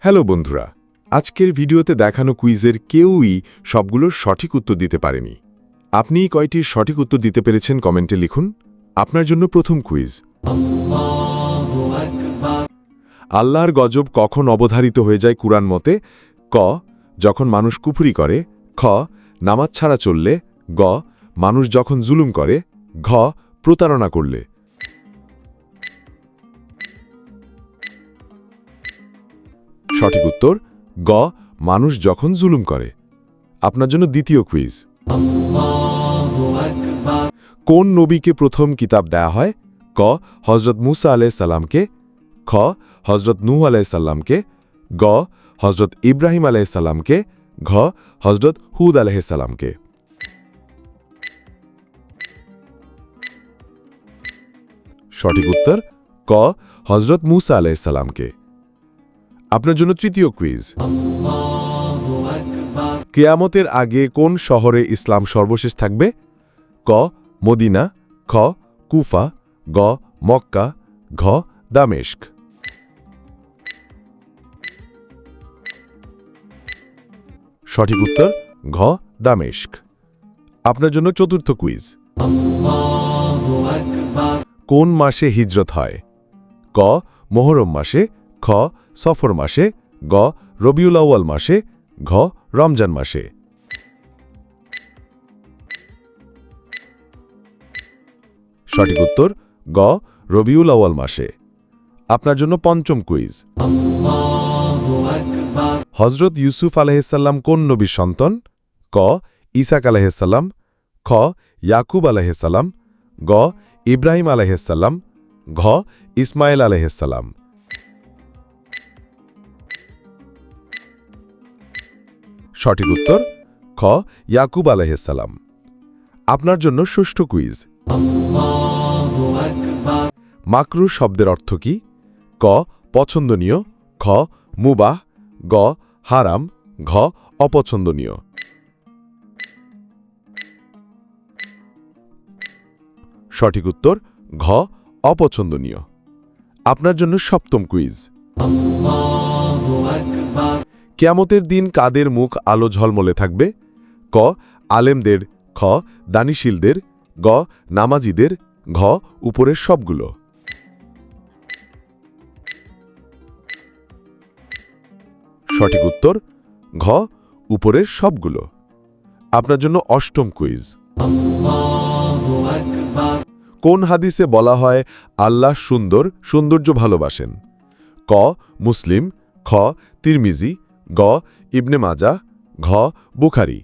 Hello বন্ধুরা, আজকের ভিডিওতে দেখানো কুইজের কেউই সবগুলোর সঠিক উত্তর দিতে পারেনি। আপনি কয়টির সঠিক উত্তর দিতে পেরেছেন কমেন্টে লিখুন। আপনার জন্য প্রথম কুইজ। আল্লাহর গজব কখন অবধারিত হয়ে যায় কুরআন মতে? ক, যখন মানুষ কুফরি করে। খ, নামাজ ছাড়া চললে। গ, মানুষ যখন জুলুম করে। ঘ, প্রতারণা করলে। সঠিক উত্তর গ, মানুষ যখন জুলুম করে। আপনার জন্য দ্বিতীয় কুইজ। কোন নবীকে প্রথম কিতাব দেয়া হয়? ক, হজরত মুসা আলাইহিস সালামকে। খ, হজরত নূহ আলাইহিস সালামকে। গ, হজরত ইব্রাহিম আলাইহিস সালামকে। ঘ, হজরত হুদ আলাইহিস সালামকে। সঠিক উত্তর ক, হজরত মুসা আলাইহিস সালামকে। আপনার জন্য তৃতীয় কুইজ। কিয়ামতের আগে কোন শহরে ইসলাম সর্বশেষ থাকবে? ক, মদিনা। খ, কুফা। গ, মক্কা। ঘ, দামেস্ক। সঠিক উত্তর ঘ, দামেস্ক। আপনার জন্য চতুর্থ কুইজ। কোন মাসে হিজরত হয়? ক, মুহররম মাসে। খ, সফর মাসে। গ, রবিউল আউয়াল মাসে। ঘ, রমজান মাসে। সঠিক উত্তর গ, রবিউল আউয়াল মাসে। আপনার জন্য পঞ্চম কুইজ। হজরত ইউসুফ আলাইহিসসালাম কোন নবীর সন্তান? ক, ইসাক আলাইহিসসালাম। খ, ইয়াকুব আলাইহিসসালাম। গ, ইব্রাহিম আলাইহিসসালাম। ঘ, ইসমাইল আলাইহিসসালাম। সঠিক উত্তর খ, ইয়াকুব আলাইহিসসালাম। আপনার জন্য ষষ্ঠ কুইজ। মাকরুহ শব্দের অর্থ কি? ক, পছন্দনীয়। খ, মুবাহ। গ, হারাম। ঘ, অপছন্দনীয়। সঠিক উত্তর ঘ, অপছন্দনীয়। আপনার জন্য সপ্তম কুইজ। কিয়ামতের দিন কাদের মুখ আলো ঝলমলে থাকবে? ক, আলেমদের। খ, দানিশীলদের। গ, নামাজীদের। ঘ, উপরের সবগুলো। সঠিক উত্তর ঘ, উপরের সবগুলো। আপনার জন্য অষ্টম কুইজ। কোন হাদিসে বলা হয় আল্লাহ সুন্দর, সৌন্দর্য ভালোবাসেন? ক, মুসলিম। খ, তিরমিজি। গ, ইবনে মাজাহ। ঘ, বুখারী।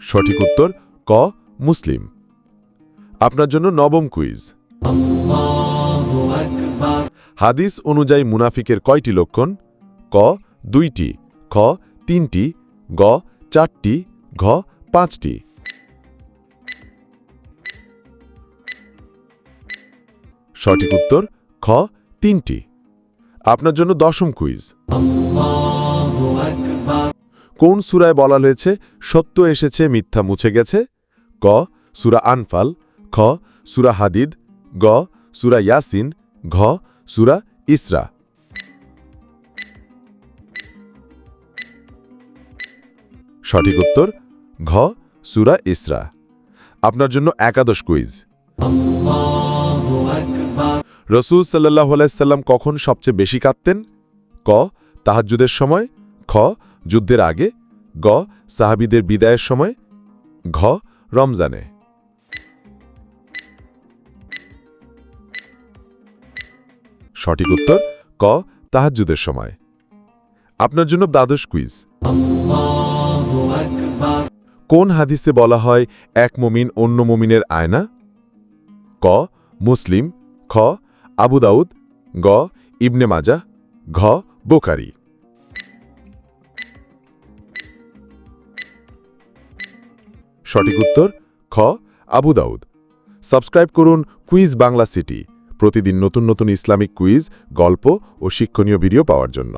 সঠিক উত্তর ক, মুসলিম। আপনার জন্য নবম কুইজ। হাদিস অনুযায়ী মুনাফিকের কয়টি লক্ষণ? ক, 2টি। খ, 3টি। গ, 4টি। ঘ, 5টি। সঠিক উত্তর খ, 3টি। আপনার জন্য দশম কুইজ। কোন সূরায় বলা হয়েছে সত্য এসেছে মিথ্যা মুছে গেছে? ক, সূরা আনফাল। খ, সূরা হাদিদ। গ, সূরা ইয়াসিন। ঘ, সূরা ইসরা। সঠিক উত্তর ঘ, সূরা ইসরা। আপনার জন্য একাদশ কুইজ। রাসূল সাল্লাল্লাহু আলাইহি সাল্লাম কখন সবচেয়ে বেশি কাঁদতেন? ক, তাহাজ্জুদের সময়। খ, যুদ্ধের আগে। গ, সাহাবীদের বিদায়ের সময়। ঘ, রমজানে। সঠিক উত্তর ক, তাহাজ্জুদের সময়। আপনার জন্য দ্বাদশ কুইজ। কোন হাদিসে বলা হয় এক মুমিন অন্য মুমিনের আয়না? ক, মুসলিম। খ, আবু দাউদ। গ, ইবনে মাজাহ। ঘ, বুখারী। সঠিক উত্তর খ, আবু দাউদ। সাবস্ক্রাইব করুন কুইজ বাংলা সিটি প্রতিদিন নতুন নতুন ইসলামিক কুইজ, গল্প ও শিক্ষণীয় ভিডিও পাওয়ার জন্য।